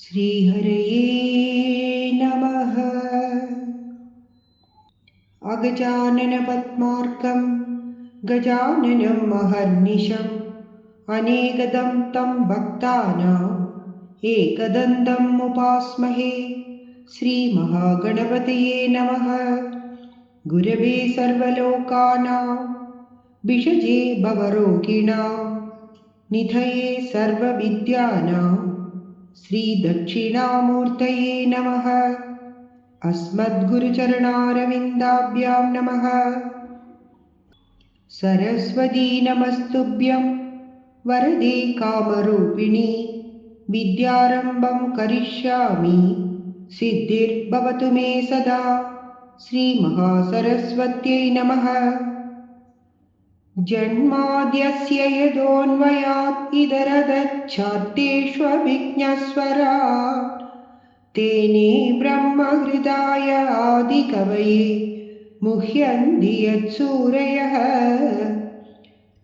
श्रीहरये नमः। अगजाननपद्मार्कं गजाननं महर्निशम् अनेकदं तं भक्तानाम् एकदन्तम् उपास्महे। श्रीमहागणपतये नमः। गुरवे सर्वलोकानां विषजे भवरोगिणां निधये सर्वविद्यानां श्रीदक्षिणामूर्तये नमः। अस्मद्गुरुचरणारविन्दाभ्यां नमः। सरस्वती नमस्तुभ्यं वरदे कामरूपिणि विद्यारम्भं करिष्यामि सिद्धिर्भवतु मे सदा। श्रीमहासरस्वत्यै नमः। जन्माद्यस्य यतोऽन्वयात् इतरतश्चार्थेष्वभिज्ञस्वराट् तेने ब्रह्महृदाय आदिकवये मुह्यन्ति यत्सूरयः।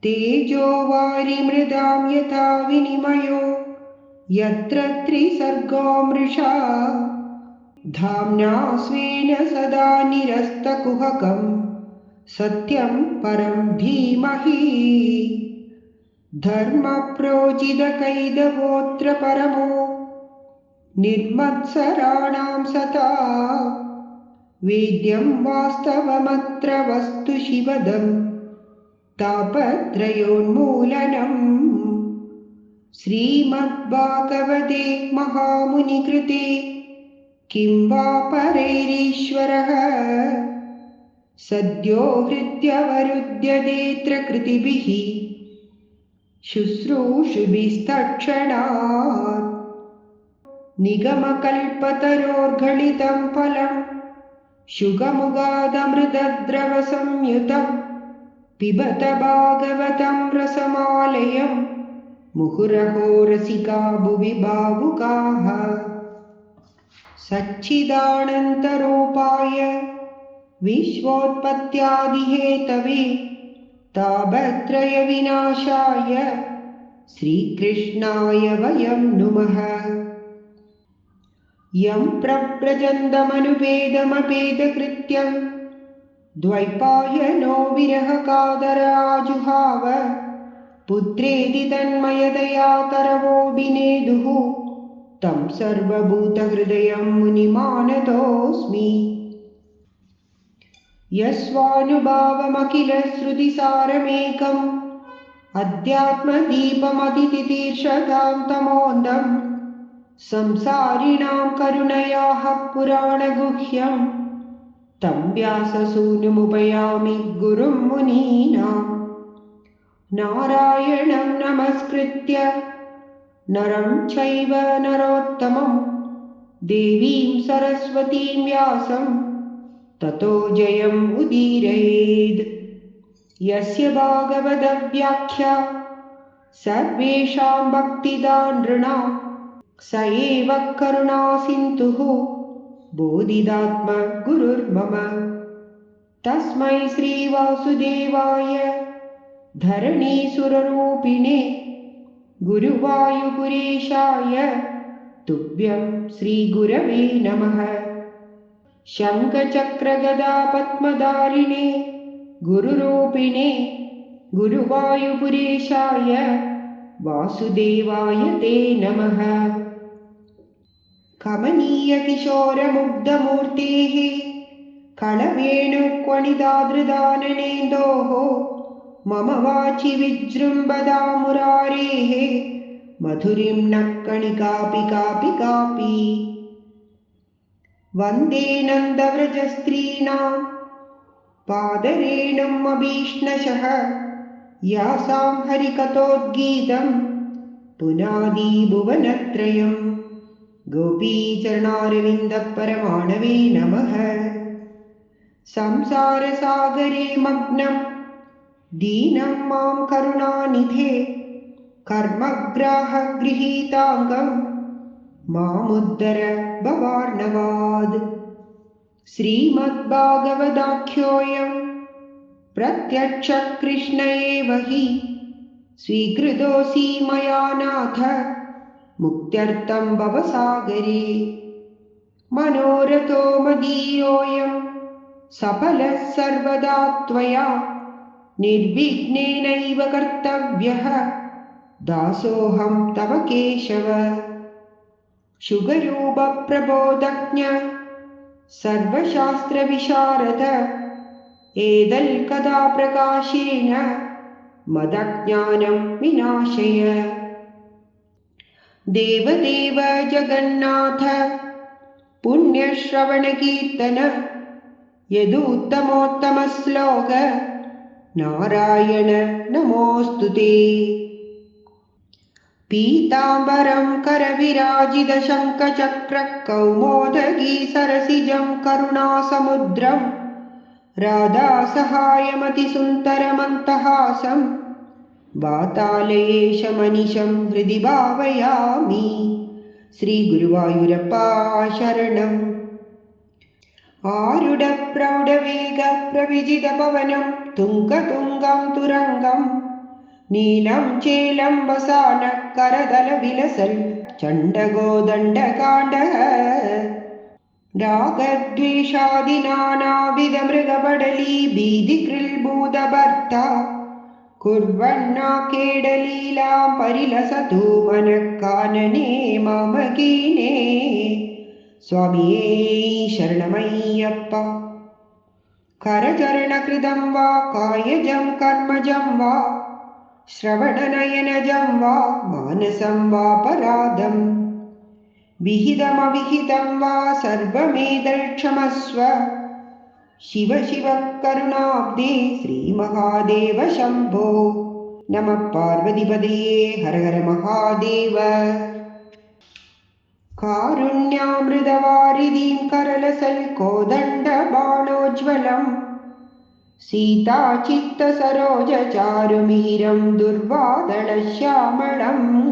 तेजो वारिमृदां यथा विनिमयो यत्र त्रिसर्गो मृषा धाम्ना स्वेन सदा निरस्तकुहकं सत्यं परं धीमहि। धर्मप्रोजितकैतवोऽत्र परमो निर्मत्सराणां सता वेद्यं वास्तवमत्र वस्तु शिवदं तापत्रयोन्मूलनम्। श्रीमद्भागवते महामुनिकृते किं वा परैरीश्वरः सद्यो हृद्यवरुध्यतेऽत्र कृतिभिः शुश्रूषुभिस्तत्क्षणात्। निगमकल्पतरोर्गलितं फलं शुगमुगादमृतद्रवसंयुतं पिबत भागवतं रसमालयं मुहुरहो रसिका भुवि भावुकाः। सच्चिदानन्तरूपाय विश्वोत्पत्त्यादिहेतवे तापत्रयविनाशाय श्रीकृष्णाय वयं नुमः। यं प्रव्रजन्तमनुपेदमपेदकृत्यं द्वैपायनो विरहकातराजुहाव पुत्रेति तन्मयतया तरवोऽभिनेदुः तं सर्वभूतहृदयं मुनिमानतोऽस्मि। यस्वानुभावमखिलश्रुतिसारमेकम् अध्यात्मदीपमतितितीर्षतां तमोन्दं संसारिणां करुणयाः पुराणगुह्यं तं व्याससूनुमुपयामि गुरुं मुनीनां। नारायणं नमस्कृत्य नरं चैव नरोत्तमं देवीं सरस्वतीं व्यासं ततो जयम् उदीरयेत्। यस्य भागवतव्याख्या सर्वेषां भक्तिदा नृणां स एव करुणासिन्धुः बोधिदात्मा गुरुर्मम। तस्मै श्रीवासुदेवाय धरणीसुररूपिणे गुरुवायुपुरेशाय तुभ्यं श्रीगुरवे नमः। शङ्खचक्रगदापद्मधारिणे गुरुरूपिणे गुरुवायुपुरेशाय वासुदेवाय ते नमः। कमनीयकिशोरमुग्धमूर्तेः कलवेणुक्वणितादृदाननेन्दोः मम वाचि विजृम्भदा मुरारेः मधुरिं नः कणिकापि कापि कापि। वन्दे नन्दव्रजस्त्रीणां पादरेणुम् अभीष्णशः यासां हरिकथोद्गीतं पुनादी भुवनत्रयं। गोपीचरणारविन्दपरमाणवे नमः। संसारसागरे मग्नं दीनं मां करुणानिधे कर्मग्राहगृहीताङ्गं मामुद्धर भवार्णवाद्। श्रीमद्भागवताख्योऽयं प्रत्यक्षः कृष्ण एव हि स्वीकृतोऽसि मया नाथ मुक्त्यर्थं भवसागरे। मनोरथो मदीयोऽयं सफलः सर्वदा त्वया, निर्विघ्नेनैव कर्तव्यः दासोऽहं तव केशव। शुगरूपप्रबोधज्ञ सर्वशास्त्रविशारद, एतल्कदा प्रकाशेन मदज्ञानं विनाशय। देवदेव जगन्नाथ पुण्यश्रवणकीर्तन, यदुत्तमोत्तमश्लोक नारायण नमोऽस्तु ते। पीताम्बरं करविराजितशङ्खचक्रकौमोदगी सरसिजं करुणासमुद्रं, राधासहायमतिसुन्दरमन्तहासं वातालयेशमनिशं हृदि भावयामि। श्रीगुरुवायूरप्पा शरणम्। आरूढप्रौढवेगप्रविजितपवनं तुङ्गतुङ्गं तुरङ्गं, नीलं चेलं वसानः करदलविलसल् चण्डगोदण्डकाण्डः। रागद्वेषादिनानाविधमृगपडली भीतिकृल्भूतभर्ता, कुर्वन्नाकेडलीलां परिलसतु मनः कानने मामकीने। स्वामिये शरणमय्यप्पा। करचरणकृतं वा कायजं कर्मजं वा, श्रवणनयनजं वा मानसं वापराधं, विहितमविहितं वा सर्वमेतत्क्षमस्व। शिव शिव करुणाब्धे श्रीमहादेव शम्भो। नमः पार्वतीपतये हर हर महादेव। कारुण्यामृतवारिधिं करलसल्कोदण्डबाणोज्ज्वलं, सीताचित्तसरोजचारुमिहिरं दुर्वादळश्यामळं,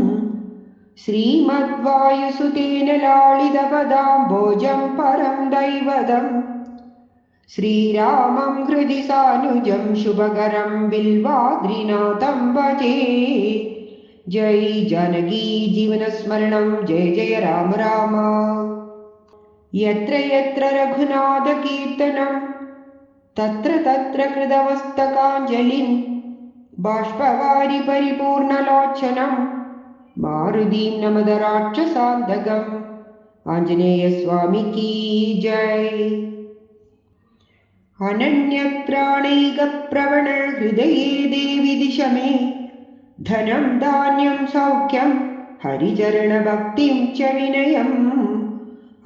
श्रीमद्वायुसुतेन लालितपदाम्भोजं परं दैवतं, श्रीरामं हृदि सानुजं शुभकरं बिल्वाद्रिनाथं भजे। जय जानकी जीवनस्मरणं जय जय राम राम। यत्र यत्र रघुनाथकीर्तनं तत्र तत्र कृतमस्तकाञ्जलिं, बाष्पवारि परिपूर्णलोचनं मारुतिं नमद राक्षसान्तकम्। आञ्जनेयस्वामी की जय। अनन्यत्राणैकप्रवण हृदये देवि दिश मे, धनं धान्यं सौख्यं हरिचरणभक्तिं च विनयम्,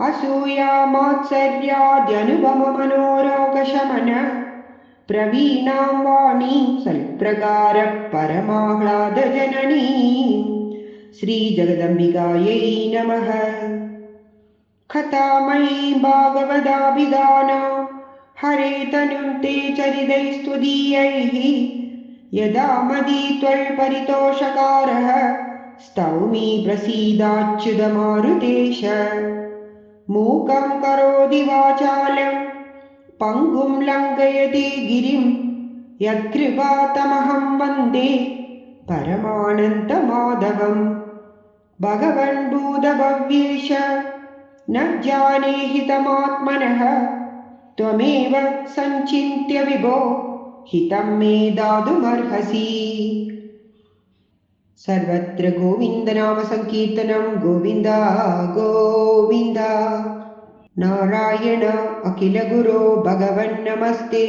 असूयामात्सर्याद्यनुपममनोरोगशमन, प्रवीणां वाणीं सत्प्रकारः परमाह्लादजननीं। श्रीजगदम्बिकायै नमः। कथामयी भागवताभिधाना हरे तनुं ते चरितैस्तुतीयैः, यदा मदीत्वल्परितोषकारः स्तौमि प्रसीदाच्युतमारुतेश। मूकं करोति वाचालं पङ्गुं लङ्घयति गिरिं, यत्कृपातमहं वन्दे परमानन्दमाधवम्। भगवन् भूतभव्येश न जाने हितमात्मनः, त्वमेव सञ्चिन्त्य विभो हितं मे दातुमर्हसि। सर्वत्र गोविन्दनाम संकीर्तनं गोविन्द गोविन्द। नारायण अखिलगुरो भगवन् नमस्ते।